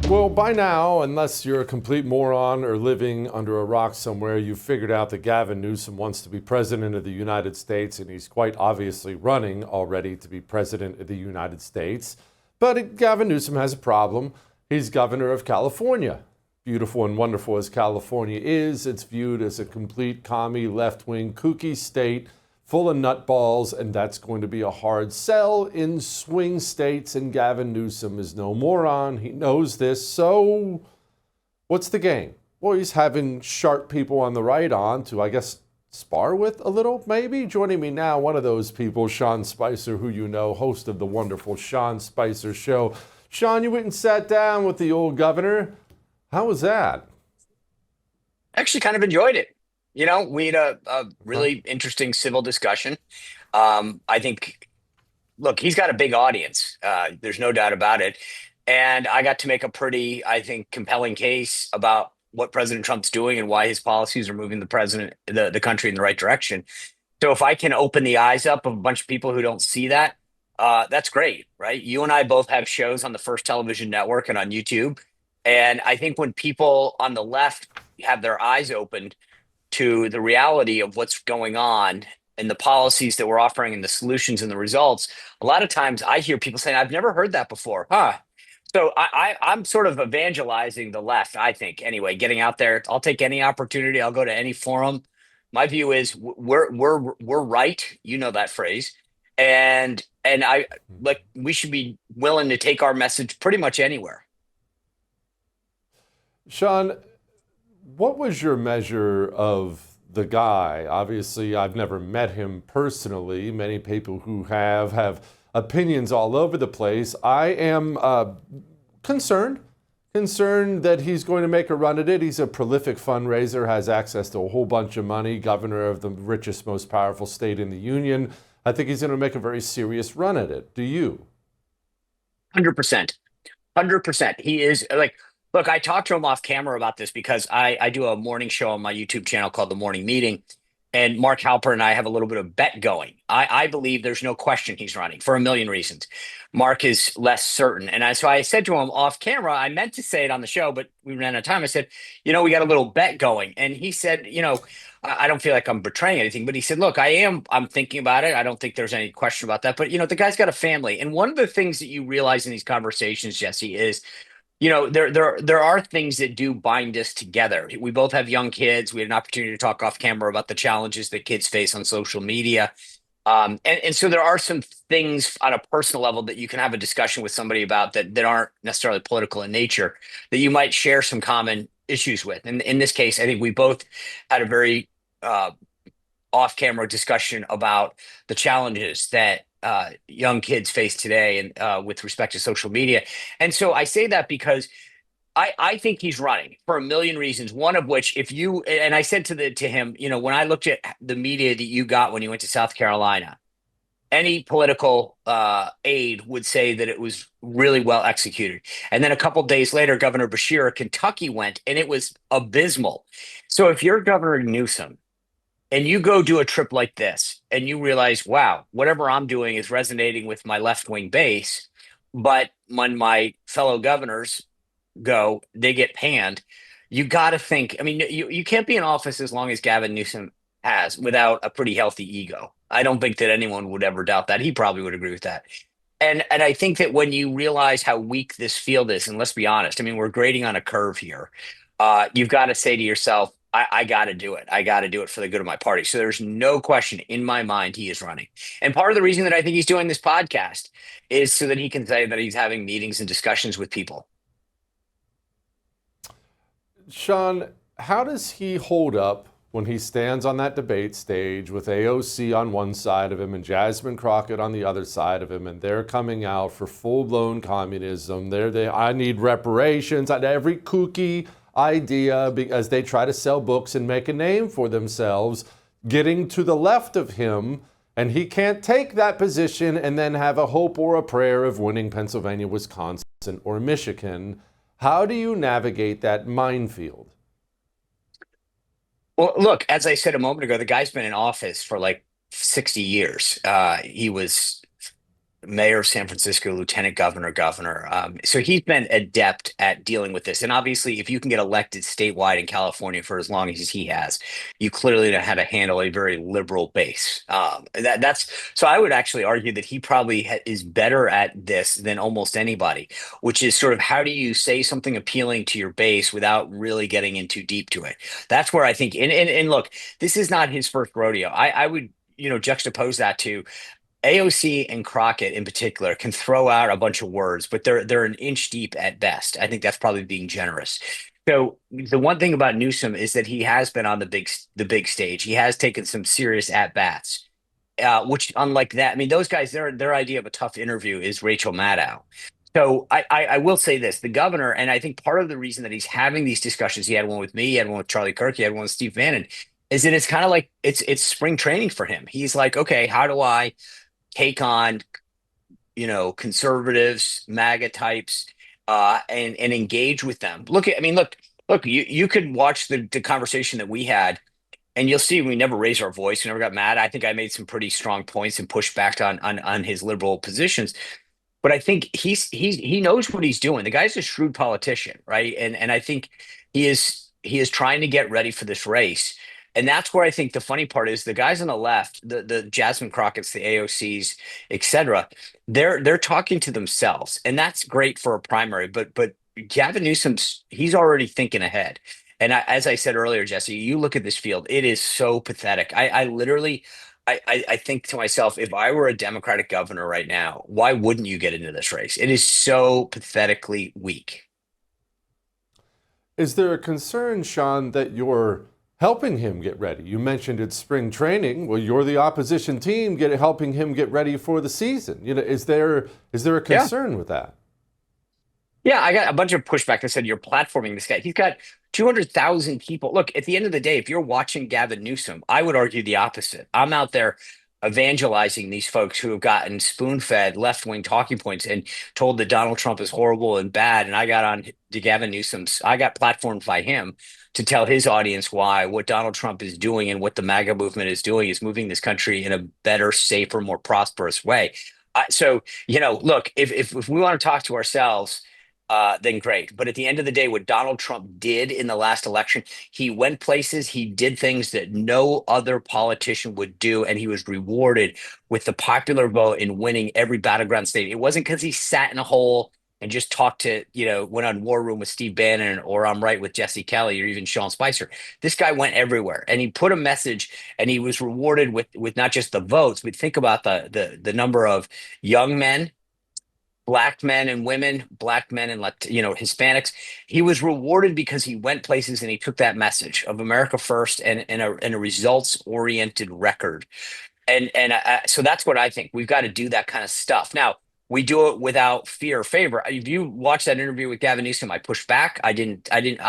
Well, by now, unless you're a complete moron or living under a rock somewhere, you've figured out that Gavin Newsom wants to be president of the United States, and he's quite obviously running already to be president of the United States. But Gavin Newsom has a problem. He's governor of California. Beautiful and wonderful as California is, it's viewed as a complete commie, left-wing, kooky state full of nutballs, and that's going to be a hard sell in swing states, and Gavin Newsom is no moron. He knows this, so what's the game? Well, he's having sharp people on the right on to, I guess, spar with a little, maybe? Joining me now, one of those people, Sean Spicer, who you know, host of the wonderful Sean Spicer Show. Sean, you went and sat down with the old governor. How was that? Actually kind of enjoyed it. We had a really interesting civil discussion. I think, look, he's got a big audience. There's no doubt about it. And I got to make a pretty, I think, compelling case about what President Trump's doing and why his policies are moving the country in the right direction. So if I can open the eyes up of a bunch of people who don't see that, that's great, right? You and I both have shows on the First Television Network and on YouTube. And I think when people on the left have their eyes opened to the reality of what's going on and the policies that we're offering and the solutions and the results, a lot of times I hear people saying, I've never heard that before. Huh. So I'm sort of evangelizing the left, I think, anyway, getting out there. I'll take any opportunity. I'll go to any forum. My view is we're right. You know that phrase. And I like we should be willing to take our message pretty much anywhere. Sean, what was your measure of the guy? Obviously, I've never met him personally. Many people who have opinions all over the place. I am concerned, concerned that he's going to make a run at it. He's a prolific fundraiser, has access to a whole bunch of money, governor of the richest, most powerful state in the union. I think he's going to make a very serious run at it. Do you? 100%. 100%. He is like, look, I talked to him off camera about this because I do a morning show on my YouTube channel called The Morning Meeting. And Mark Halper and I have a little bit of bet going. I believe there's no question he's running for a million reasons. Mark is less certain. So I said to him off camera, I meant to say it on the show, but we ran out of time. I said, we got a little bet going. And he said, I don't feel like I'm betraying anything, but he said, look, I'm thinking about it. I don't think there's any question about that. But, the guy's got a family. And one of the things that you realize in these conversations, Jesse, is there are things that do bind us together. We both have young kids. We had an opportunity to talk off camera about the challenges that kids face on social media. And so there are some things on a personal level that you can have a discussion with somebody about that aren't necessarily political in nature, that you might share some common issues with. And in this case, I think we both had a very off-camera discussion about the challenges that young kids face today and with respect to social media. And so I say that because I think he's running for a million reasons. One of which, if you and I said to him, when I looked at the media that you got when you went to South Carolina, any political aide would say that it was really well executed. And then a couple of days later, Governor Beshear of Kentucky went, and it was abysmal. So if you're Governor Newsom and you go do a trip like this and you realize, wow, whatever I'm doing is resonating with my left wing base, but when my fellow governors go, they get panned. You got to think, I mean, you can't be in office as long as Gavin Newsom has without a pretty healthy ego. I don't think that anyone would ever doubt that. He probably would agree with that. And I think that when you realize how weak this field is, and let's be honest, I mean, we're grading on a curve here. You've got to say to yourself, I got to do it. I got to do it for the good of my party. So there's no question in my mind he is running. And part of the reason that I think he's doing this podcast is so that he can say that he's having meetings and discussions with people. Sean, how does he hold up when he stands on that debate stage with AOC on one side of him and Jasmine Crockett on the other side of him, and they're coming out for full-blown communism? I need reparations on every kooky idea as they try to sell books and make a name for themselves, getting to the left of him, and he can't take that position and then have a hope or a prayer of winning Pennsylvania, Wisconsin, or Michigan. How do you navigate that minefield? Well, look, as I said a moment ago, the guy's been in office for like 60 years. He was mayor of San Francisco, lieutenant governor, governor. So he's been adept at dealing with this. And obviously, if you can get elected statewide in California for as long as he has, you clearly know how to handle a very liberal base. That's so I would actually argue that he probably is better at this than almost anybody, which is sort of how do you say something appealing to your base without really getting in too deep to it? That's where I think, and look, this is not his first rodeo. I would, juxtapose that to AOC and Crockett in particular can throw out a bunch of words, but they're an inch deep at best. I think that's probably being generous. So the one thing about Newsom is that he has been on the big stage. He has taken some serious at bats, which unlike that, I mean, those guys, their idea of a tough interview is Rachel Maddow. So I will say this: the governor, and I think part of the reason that he's having these discussions, he had one with me, he had one with Charlie Kirk, he had one with Steve Bannon, is that it's kind of like it's spring training for him. He's like, okay, how do I take on conservatives, MAGA types, and engage with them. Look. You could watch the conversation that we had, and you'll see we never raised our voice, we never got mad. I think I made some pretty strong points and pushed back on his liberal positions. But I think he knows what he's doing. The guy's a shrewd politician, right? And I think he is trying to get ready for this race. And that's where I think the funny part is the guys on the left, the Jasmine Crockett's, the AOCs, et cetera, they're talking to themselves. And that's great for a primary, but Gavin Newsom's he's already thinking ahead. And as I said earlier, Jesse, you look at this field, it is so pathetic. I literally I think to myself, if I were a Democratic governor right now, why wouldn't you get into this race? It is so pathetically weak. Is there a concern, Sean, that you're helping him get ready? You mentioned it's spring training. Well, you're the opposition team helping him get ready for the season. Is there a Yeah. concern with that? Yeah, I got a bunch of pushback that said you're platforming this guy. He's got 200,000 people. Look, at the end of the day, if you're watching Gavin Newsom, I would argue the opposite. I'm out there evangelizing these folks who have gotten spoon-fed left-wing talking points and told that Donald Trump is horrible and bad. And I got on to Gavin Newsom's, I got platformed by him to tell his audience why what Donald Trump is doing and what the MAGA movement is doing is moving this country in a better, safer, more prosperous way. So, look, if we want to talk to ourselves, then great. But at the end of the day, what Donald Trump did in the last election, he went places, he did things that no other politician would do, and he was rewarded with the popular vote in winning every battleground state. It wasn't because he sat in a hole and just talked to, went on War Room with Steve Bannon or I'm Right with Jesse Kelly or even Sean Spicer. This guy went everywhere and he put a message and he was rewarded with not just the votes, but think about the number of young men, black men and women, black men and Hispanics. He was rewarded because he went places and he took that message of America first and a results oriented record. And so that's what I think. We've got to do that kind of stuff. Now, we do it without fear or favor. If you watch that interview with Gavin Newsom, I pushed back. I'm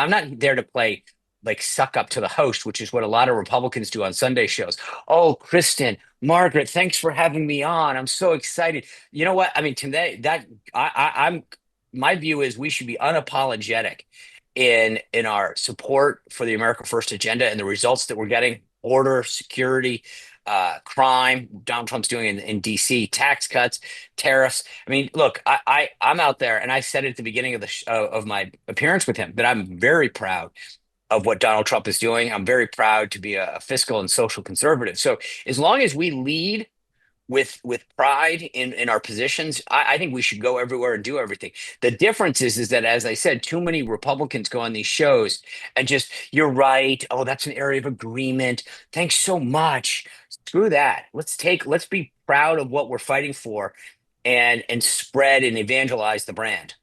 not there to play like suck up to the host, which is what a lot of Republicans do on Sunday shows. Oh, Kristen, Margaret, thanks for having me on. I'm so excited. You know what? I mean, today that I'm my view is we should be unapologetic in our support for the America First agenda and the results that we're getting, order, security, crime, Donald Trump's doing in DC, tax cuts, tariffs. I mean, look, I'm out there, and I said it at the beginning of of my appearance with him that I'm very proud of what Donald Trump is doing. I'm very proud to be a fiscal and social conservative. So as long as we lead with pride in our positions, I think we should go everywhere and do everything. The difference is that, as I said, too many Republicans go on these shows and just, you're right. Oh, that's an area of agreement. Thanks so much. Screw that. Let's be proud of what we're fighting for and spread and evangelize the brand.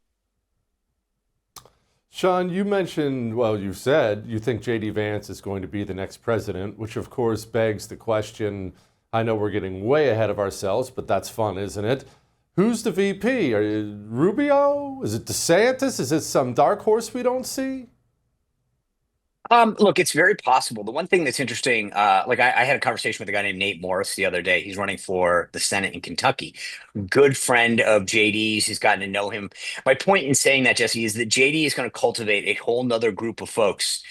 Sean, you mentioned, well, you said you think J.D. Vance is going to be the next president, which of course begs the question. I know we're getting way ahead of ourselves, but that's fun, isn't it? Who's the VP? Are you Rubio? Is it DeSantis? Is it some dark horse we don't see? Look, it's very possible. The one thing that's interesting, like I had a conversation with a guy named Nate Morris the other day. He's running for the Senate in Kentucky. Good friend of JD's. He's gotten to know him. My point in saying that, Jesse, is that JD is going to cultivate a whole nother group of folks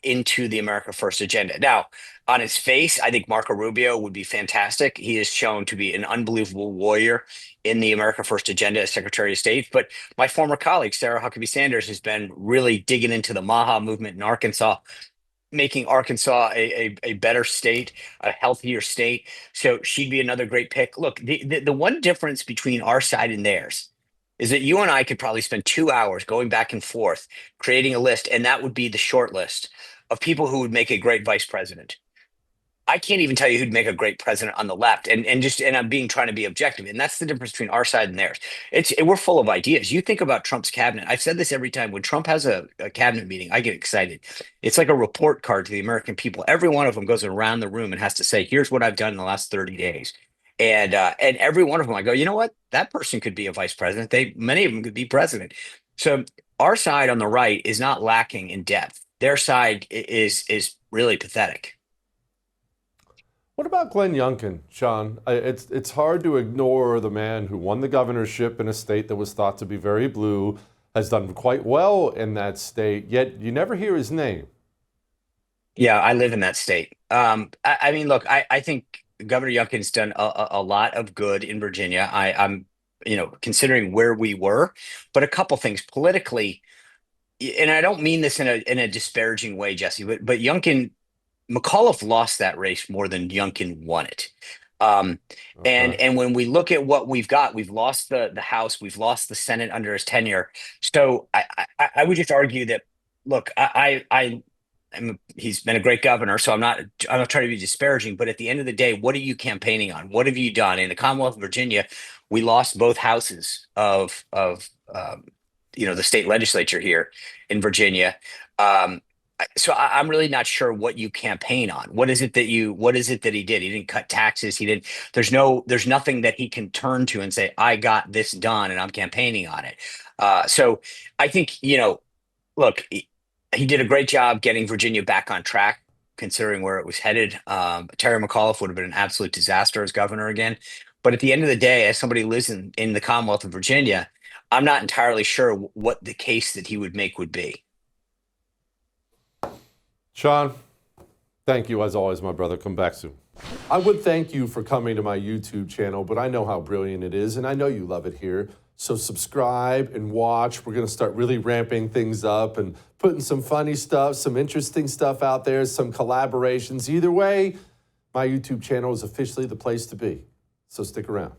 into the America First agenda. Now, On his face, I think Marco Rubio would be fantastic. He is shown to be an unbelievable warrior in the America First agenda as Secretary of State. But my former colleague, Sarah Huckabee Sanders, has been really digging into the Maha movement in Arkansas, making Arkansas a better state, a healthier state. So she'd be another great pick. Look, the one difference between our side and theirs is that you and I could probably spend 2 hours going back and forth creating a list, and that would be the short list of people who would make a great vice president. I can't even tell you who'd make a great president on the left, and I'm being trying to be objective, and that's the difference between our side and theirs. We're full of ideas. You think about Trump's cabinet. I've said this every time when Trump has a cabinet meeting, I get excited. It's like a report card to the American people. Every one of them goes around the room and has to say, "Here's what I've done in the last 30 days." And every one of them, I go, you know what? That person could be a vice president. Many of them could be president. So our side on the right is not lacking in depth. Their side is really pathetic. What about Glenn Youngkin, Sean? It's hard to ignore the man who won the governorship in a state that was thought to be very blue, has done quite well in that state, yet you never hear his name. Yeah, I live in that state. I mean, look, I think Governor Youngkin's done a lot of good in Virginia. I'm, considering where we were, but a couple things politically, and I don't mean this in a disparaging way, Jesse, but Youngkin McAuliffe lost that race more than Youngkin won it. Um, and Okay. and when we look at what we've got, we've lost the House, we've lost the Senate under his tenure. So I would just argue that look, he's been a great governor, so I'm not trying to be disparaging, but at the end of the day, what are you campaigning on? What have you done in the Commonwealth of Virginia? We lost both houses of the state legislature here in Virginia. Um, so I'm really not sure what you campaign on. What is it that he did? He didn't cut taxes. He didn't, there's nothing that he can turn to and say, I got this done and I'm campaigning on it. So I think, look, he did a great job getting Virginia back on track, considering where it was headed. Terry McAuliffe would have been an absolute disaster as governor again. But at the end of the day, as somebody who lives in the Commonwealth of Virginia, I'm not entirely sure what the case that he would make would be. Sean, thank you as always, my brother. Come back soon. I would thank you for coming to my YouTube channel, but I know how brilliant it is, and I know you love it here. So subscribe and watch. We're going to start really ramping things up and putting some funny stuff, some interesting stuff out there, some collaborations. Either way, my YouTube channel is officially the place to be. So stick around.